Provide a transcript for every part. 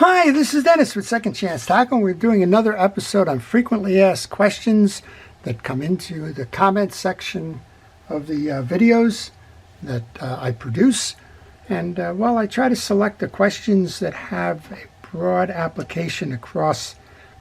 Hi, this is Dennis with Second Chance Tackle. We're doing another episode on frequently asked questions that come into the comments section of the videos that I produce. And well, I try to select the questions that have a broad application across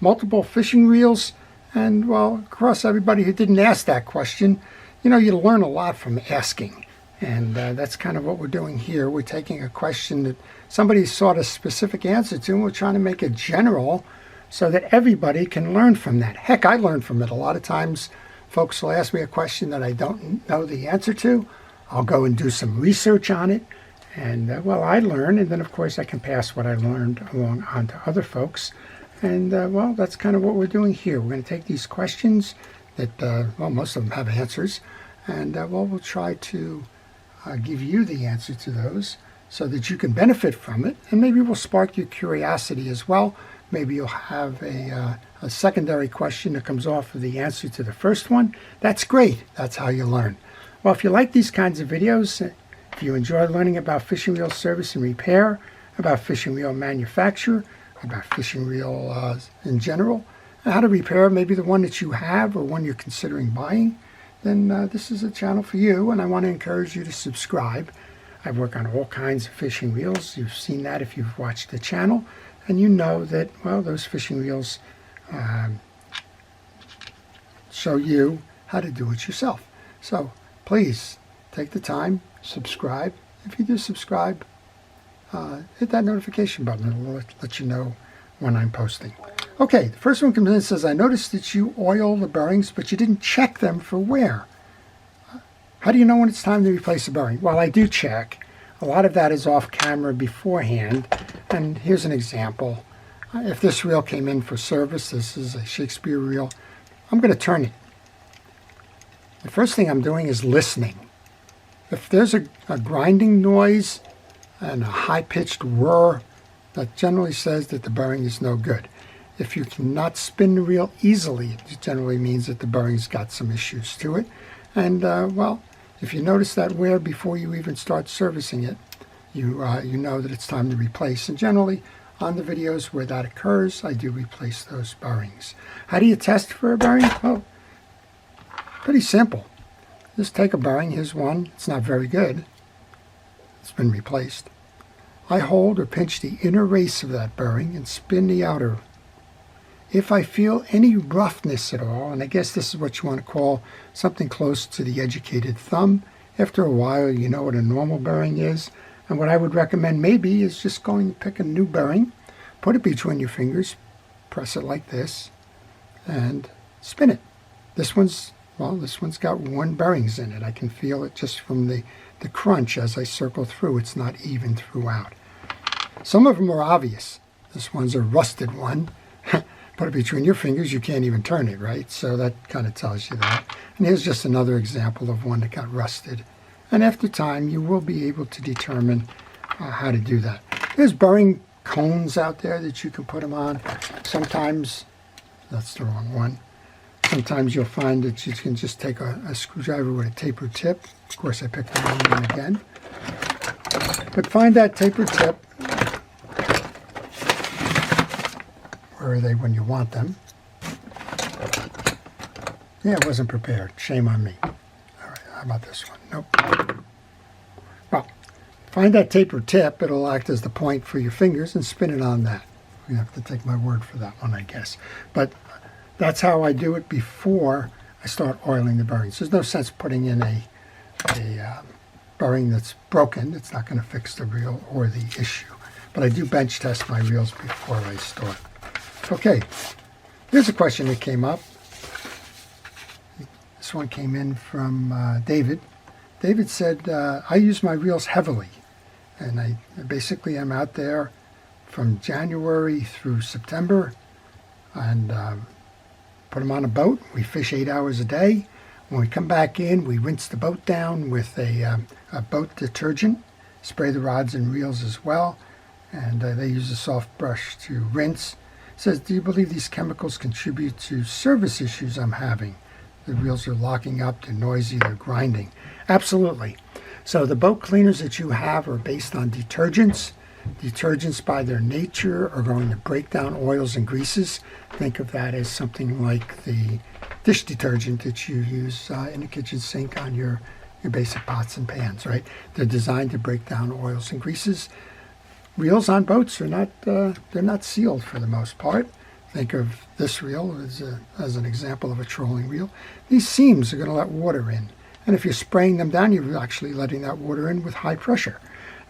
multiple fishing reels and, well, across everybody who didn't ask that question. You know, you learn a lot from asking. And that's kind of what we're doing here. We're taking a question that somebody sought a specific answer to, and we're trying to make it general so that everybody can learn from that. Heck, I learn from it. A lot of times folks will ask me a question that I don't know the answer to. I'll go and do some research on it. And, well, I learn, and then, of course, I can pass what I learned along on to other folks. And, well, that's kind of what we're doing here. We're going to take these questions that, well, most of them have answers, and, well, we'll try to give you the answer to those so that you can benefit from it, and maybe we'll spark your curiosity as well. Maybe you'll have a secondary question that comes off of the answer to the first one. That's great. That's how you learn. Well, if you like these kinds of videos, if you enjoy learning about fishing reel service and repair, about fishing reel manufacture, about fishing reel in general, and how to repair maybe the one that you have or one you're considering buying, then this is a channel for you, and I want to encourage you to subscribe. I work on all kinds of fishing reels. You've seen that if you've watched the channel, and you know that, well, those fishing reels show you how to do it yourself. So please take the time, subscribe. If you do subscribe, hit that notification button. It'll let you know when I'm posting. Okay, the first one comes in and says, I noticed that you oil the bearings, but you didn't check them for wear. How do you know when it's time to replace a bearing? Well, I do check. A lot of that is off camera beforehand. And here's an example. If this reel came in for service, this is a Shakespeare reel, I'm going to turn it. The first thing I'm doing is listening. If there's a grinding noise and a high-pitched whir, that generally says that the bearing is no good. If you cannot spin the reel easily, it generally means that the bearing's got some issues to it. And, well, if you notice that wear before you even start servicing it, you know that it's time to replace. And generally, on the videos where that occurs, I do replace those bearings. How do you test for a bearing? Well, pretty simple. Just take a bearing. Here's one. It's not very good. It's been replaced. I hold or pinch the inner race of that bearing and spin the outer. If I feel any roughness at all, and I guess this is what you want to call something close to the educated thumb, after a while you know what a normal bearing is. And what I would recommend maybe is just going to pick a new bearing, put it between your fingers, press it like this, and spin it. This one's got worn bearings in it. I can feel it just from the crunch as I circle through. It's not even throughout. Some of them are obvious. This one's a rusted one. Put it between your fingers, you can't even turn it, right? So that kind of tells you that. And here's just another example of one that got rusted. And after time, you will be able to determine how to do that. There's bearing cones out there that you can put them on. Sometimes, that's the wrong one. Sometimes you'll find that you can just take a screwdriver with a tapered tip. Of course, I picked the wrong one again. But find that tapered tip. Where are they when you want them? Yeah, I wasn't prepared. Shame on me. All right, how about this one? Nope. Well, find that tapered tip. It'll act as the point for your fingers and spin it on that. You have to take my word for that one, I guess. But that's how I do it before I start oiling the bearings. There's no sense putting in a bearing that's broken. It's not going to fix the reel or the issue. But I do bench test my reels before I start. Okay, here's a question that came up. This one came in from David. David said, I use my reels heavily, and I basically am out there from January through September, and put them on a boat. We fish 8 hours a day. When we come back in, we rinse the boat down with a boat detergent, spray the rods and reels as well, and they use a soft brush to rinse. It says, do you believe these chemicals contribute to service issues I'm having? The reels are locking up, they're noisy, they're grinding. Absolutely. So the boat cleaners that you have are based on detergents. Detergents by their nature are going to break down oils and greases. Think of that as something like the dish detergent that you use in the kitchen sink on your basic pots and pans, right? They're designed to break down oils and greases. Reels on boats are not, they're not sealed for the most part. Think of this reel as an example of a trolling reel. These seams are going to let water in. And if you're spraying them down, you're actually letting that water in with high pressure.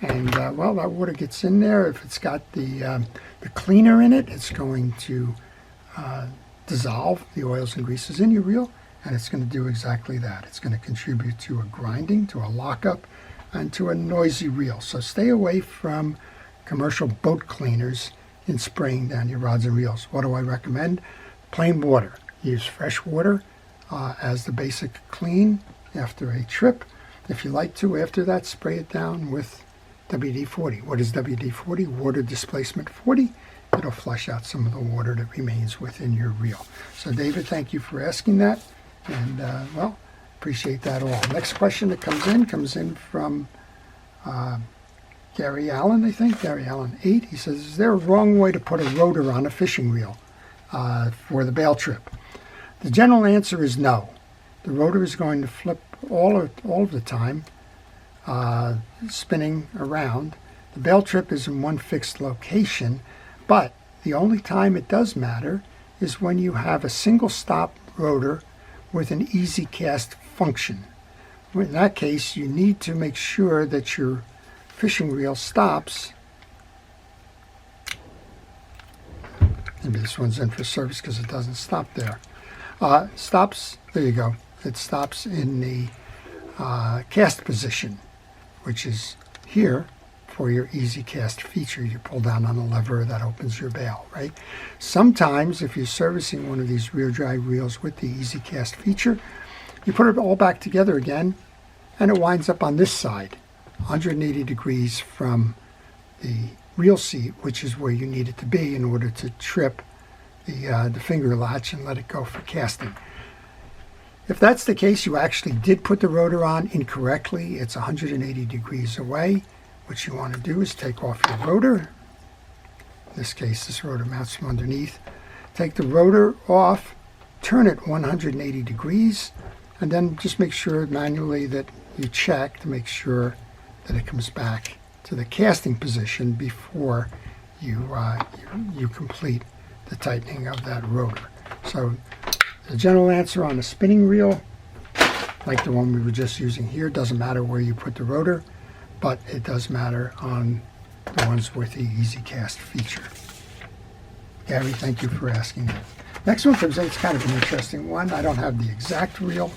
And, well, that water gets in there. If it's got the cleaner in it, it's going to dissolve the oils and greases in your reel, and it's going to do exactly that. It's going to contribute to a grinding, to a lockup, and to a noisy reel. So stay away from commercial boat cleaners in spraying down your rods and reels. What do I recommend? Plain water. Use fresh water as the basic clean after a trip. If you like to, after that, spray it down with WD-40. What is WD-40? Water displacement 40. It'll flush out some of the water that remains within your reel. So David, thank you for asking that. And, well, appreciate that all. Next question that comes in from Gary Allen, I think. Gary Allen 8. He says, is there a wrong way to put a rotor on a fishing reel for the bail trip? The general answer is no. The rotor is going to flip all of the time, spinning around. The bail trip is in one fixed location, but the only time it does matter is when you have a single stop rotor with an easy cast function. In that case, you need to make sure that your fishing reel stops. Maybe this one's in for service because it doesn't stop there. Stops, there you go. It stops in the cast position, which is here for your easy cast feature. You pull down on the lever that opens your bail, right? Sometimes if you're servicing one of these rear drive reels with the easy cast feature, you put it all back together again and it winds up on this side, 180 degrees from the reel seat, which is where you need it to be in order to trip the finger latch and let it go for casting. If that's the case, you actually did put the rotor on incorrectly. It's 180 degrees away. What you want to do is take off your rotor. In this case, this rotor mounts from underneath. Take the rotor off, turn it 180 degrees, and then just make sure manually that you check to make sure that it comes back to the casting position before you complete the tightening of that rotor. So the general answer on a spinning reel, like the one we were just using here, doesn't matter where you put the rotor, but it does matter on the ones with the easy cast feature. Gary, thank you for asking that. Next one comes in, it's kind of an interesting one. I don't have the exact reel,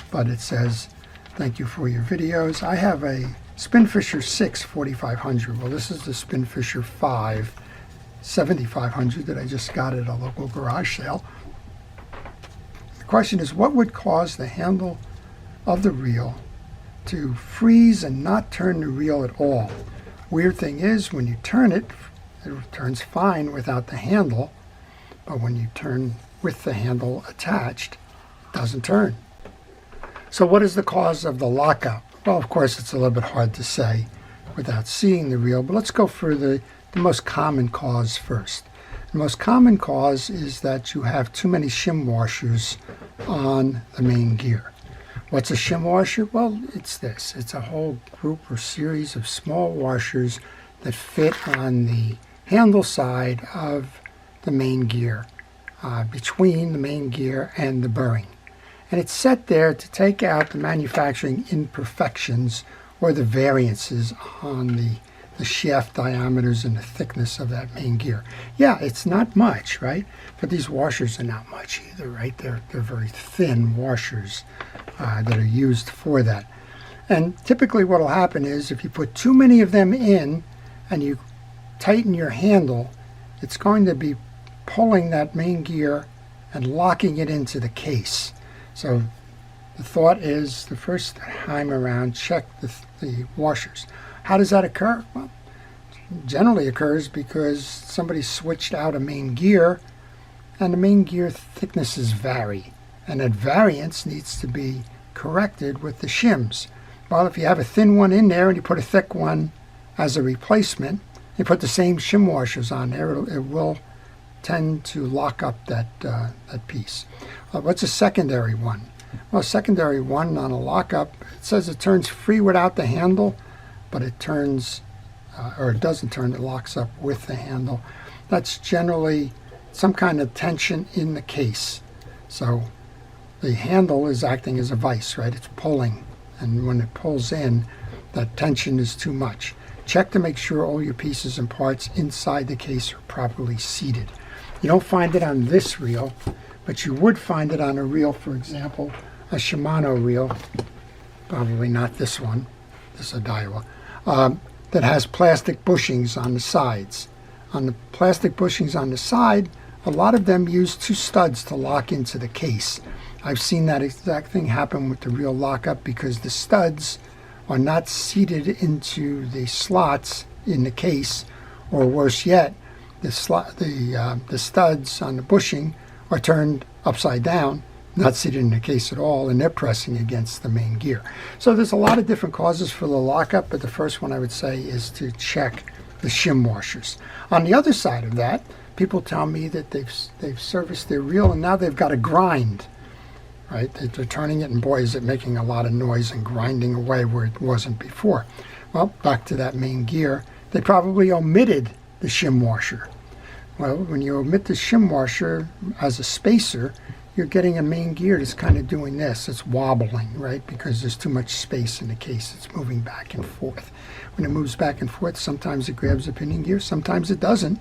but it says, thank you for your videos. I have a Spinfisher 6 4500. Well, this is the Spinfisher 5 7500 that I just got at a local garage sale. The question is, what would cause the handle of the reel to freeze and not turn the reel at all? Weird thing is, when you turn it, it turns fine without the handle, but when you turn with the handle attached, it doesn't turn. So what is the cause of the lockup? Well, of course, it's a little bit hard to say without seeing the reel, but let's go for the most common cause first. The most common cause is that you have too many shim washers on the main gear. What's a shim washer? Well, it's this. It's a whole group or series of small washers that fit on the handle side of the main gear, between the main gear and the bearing. And it's set there to take out the manufacturing imperfections or the variances on the shaft diameters and the thickness of that main gear. Yeah, it's not much, right? But these washers are not much either, right? They're very thin washers that are used for that. And typically what will happen is if you put too many of them in and you tighten your handle, it's going to be pulling that main gear and locking it into the case. So the thought is, the first time around, check the washers. How does that occur? Well, it generally occurs because somebody switched out a main gear and the main gear thicknesses vary. And that variance needs to be corrected with the shims. Well, if you have a thin one in there and you put a thick one as a replacement, You put the same shim washers on there, it will tend to lock up that piece. What's a secondary one? Well, a secondary one on a lockup, it says it turns free without the handle, but it turns, or it doesn't turn, it locks up with the handle. That's generally some kind of tension in the case. So the handle is acting as a vice, right? It's pulling, and when it pulls in, that tension is too much. Check to make sure all your pieces and parts inside the case are properly seated. You don't find it on this reel, but you would find it on a reel, for example, a Shimano reel, probably not this one, this is a Daiwa, that has plastic bushings on the sides. On the plastic bushings on the side, a lot of them use two studs to lock into the case. I've seen that exact thing happen with the reel lockup because the studs are not seated into the slots in the case, or worse yet, the studs on the bushing are turned upside down, not seated in the case at all, and they're pressing against the main gear. So there's a lot of different causes for the lockup, but the first one I would say is to check the shim washers. On the other side of that, people tell me that they've serviced their reel and now they've got a grind, right? They're turning it, and boy, is it making a lot of noise and grinding away where it wasn't before. Well, back to that main gear, they probably omitted the shim washer. Well, when you omit the shim washer as a spacer, you're getting a main gear that's kind of doing this. It's wobbling, right? Because there's too much space in the case. It's moving back and forth. When it moves back and forth, sometimes it grabs the pinion gear, sometimes it doesn't.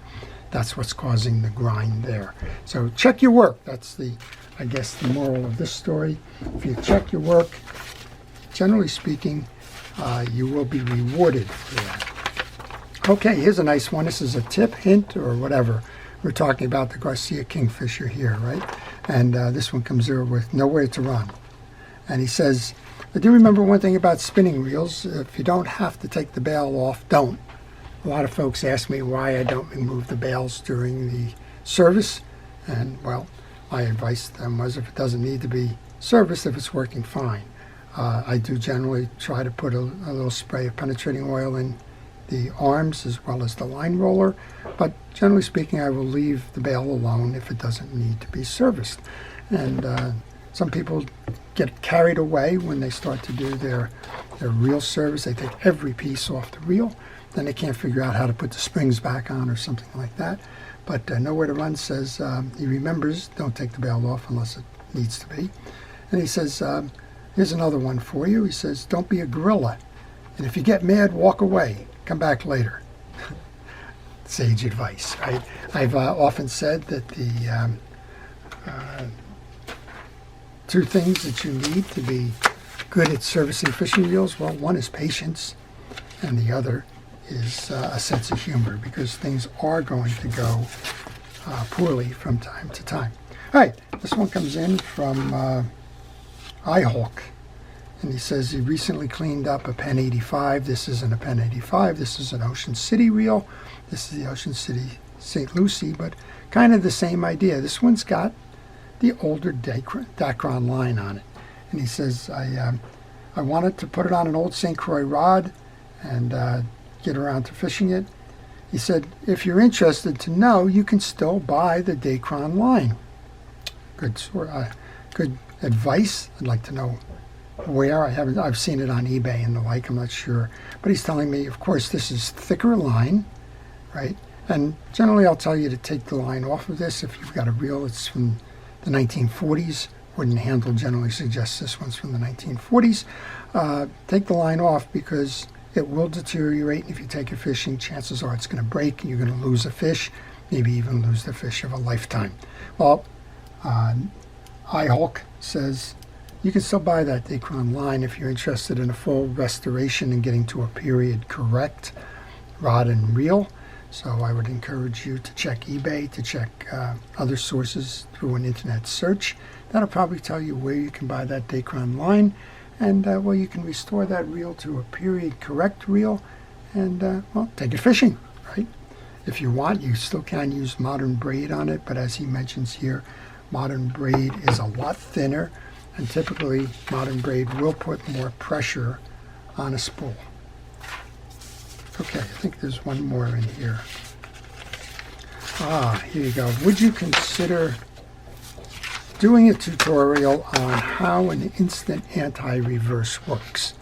That's what's causing the grind there. So check your work. That's the, I guess, the moral of this story. If you check your work, generally speaking, you will be rewarded for that. Okay, here's a nice one. This is a tip, hint, or whatever. We're talking about the Garcia Kingfisher here, right? And this one comes here with nowhere to run. And he says, I do remember one thing about spinning reels. If you don't have to take the bail off, don't. A lot of folks ask me why I don't remove the bails during the service. And, well, my advice to them was if it doesn't need to be serviced, if it's working fine. I do generally try to put a little spray of penetrating oil in the arms as well as the line roller, but generally speaking, I will leave the bail alone if it doesn't need to be serviced. And some people get carried away when they start to do their reel service. They take every piece off the reel, then they can't figure out how to put the springs back on or something like that. But Nowhere to Run says he remembers, don't take the bail off unless it needs to be. And he says, here's another one for you. He says, don't be a gorilla. And if you get mad, walk away. Come back later. Sage advice, right? I've often said that the two things that you need to be good at servicing fishing reels, well, one is patience, and the other is a sense of humor, because things are going to go poorly from time to time. All right, this one comes in from iHawk. And he says he recently cleaned up a Pen 85. This isn't a Pen 85. This is an Ocean City reel. This is the Ocean City St. Lucie, but kind of the same idea. This one's got the older Dacron line on it. And he says, I wanted to put it on an old St. Croix rod and get around to fishing it. He said, if you're interested to know, you can still buy the Dacron line. Good advice. I'd like to know where. I've seen it on eBay and the like, I'm not sure. But he's telling me, of course, this is thicker line, right? And generally I'll tell you to take the line off of this if you've got a reel that's from the 1940s. Wooden handle generally suggests this one's from the 1940s. Take the line off because it will deteriorate. If you take it fishing, chances are it's going to break and you're going to lose a fish, maybe even lose the fish of a lifetime. Well, iHawk says, you can still buy that Dacron line if you're interested in a full restoration and getting to a period correct rod and reel. So I would encourage you to check eBay, to check other sources through an internet search. That'll probably tell you where you can buy that Dacron line, and well, you can restore that reel to a period correct reel and well, take it fishing, right? If you want, you still can use modern braid on it, but as he mentions here, modern braid is a lot thinner, and typically modern braid will put more pressure on a spool. Okay, I think there's one more in here. Here you go. Would you consider doing a tutorial on how an instant anti-reverse works?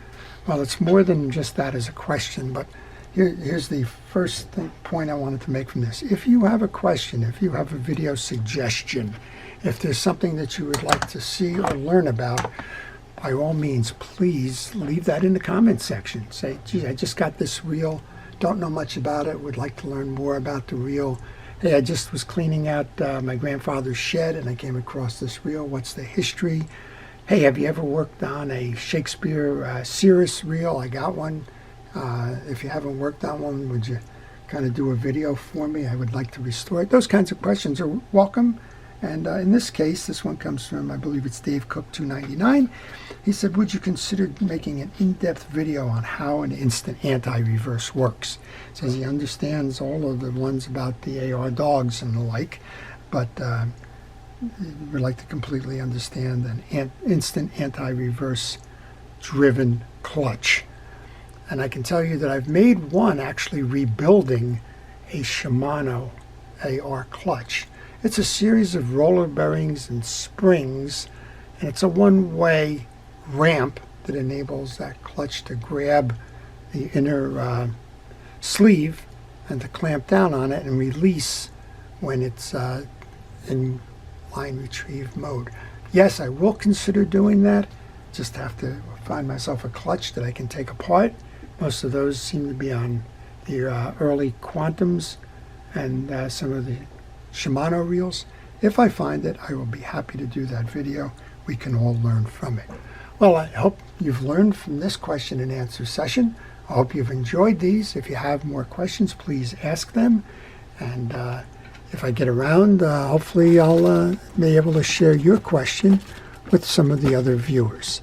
Well, it's more than just that as a question, but here's the first point I wanted to make from this. If you have a question, if you have a video suggestion, if there's something that you would like to see or learn about, by all means, please leave that in the comment section. Say, gee, I just got this reel, don't know much about it, would like to learn more about the reel. Hey, I just was cleaning out my grandfather's shed and I came across this reel. What's the history? Hey, have you ever worked on a Shakespeare Cirrus reel? I got one. If you haven't worked on one, would you kind of do a video for me? I would like to restore it. Those kinds of questions are welcome. And in this case, this one comes from, I believe it's Dave Cook 299. He said, would you consider making an in-depth video on how an instant anti-reverse works? Says he understands all of the ones about the AR dogs and the like, but he would like to completely understand an instant anti-reverse driven clutch. And I can tell you that I've made one actually rebuilding a Shimano AR clutch. It's a series of roller bearings and springs, and it's a one-way ramp that enables that clutch to grab the inner sleeve and to clamp down on it and release when it's in line retrieve mode. Yes, I will consider doing that. Just have to find myself a clutch that I can take apart. Most of those seem to be on the early Quantums and some of the Shimano reels. If I find it, I will be happy to do that video. We can all learn from it. Well, I hope you've learned from this question and answer session. I hope you've enjoyed these. If you have more questions, please ask them. And if I get around, hopefully I'll be able to share your question with some of the other viewers.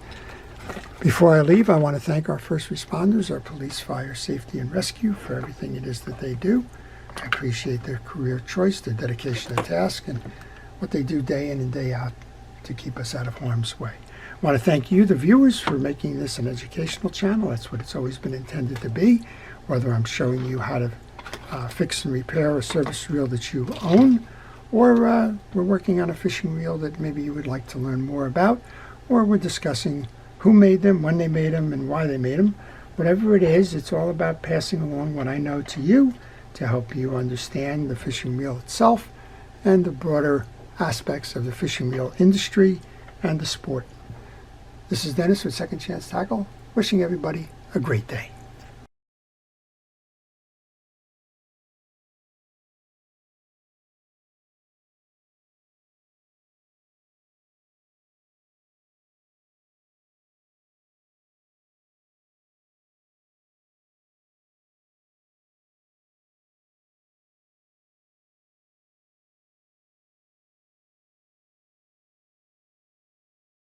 Before I leave, I want to thank our first responders, our police, fire, safety, and rescue for everything it is that they do. I appreciate their career choice, their dedication to task, and what they do day in and day out to keep us out of harm's way. I want to thank you, the viewers, for making this an educational channel. That's what it's always been intended to be, whether I'm showing you how to fix and repair a service reel that you own, or we're working on a fishing reel that maybe you would like to learn more about, or we're discussing who made them, when they made them, and why they made them. Whatever it is, it's all about passing along what I know to you, to help you understand the fishing reel itself and the broader aspects of the fishing reel industry and the sport. This is Dennis with Second Chance Tackle, wishing everybody a great day.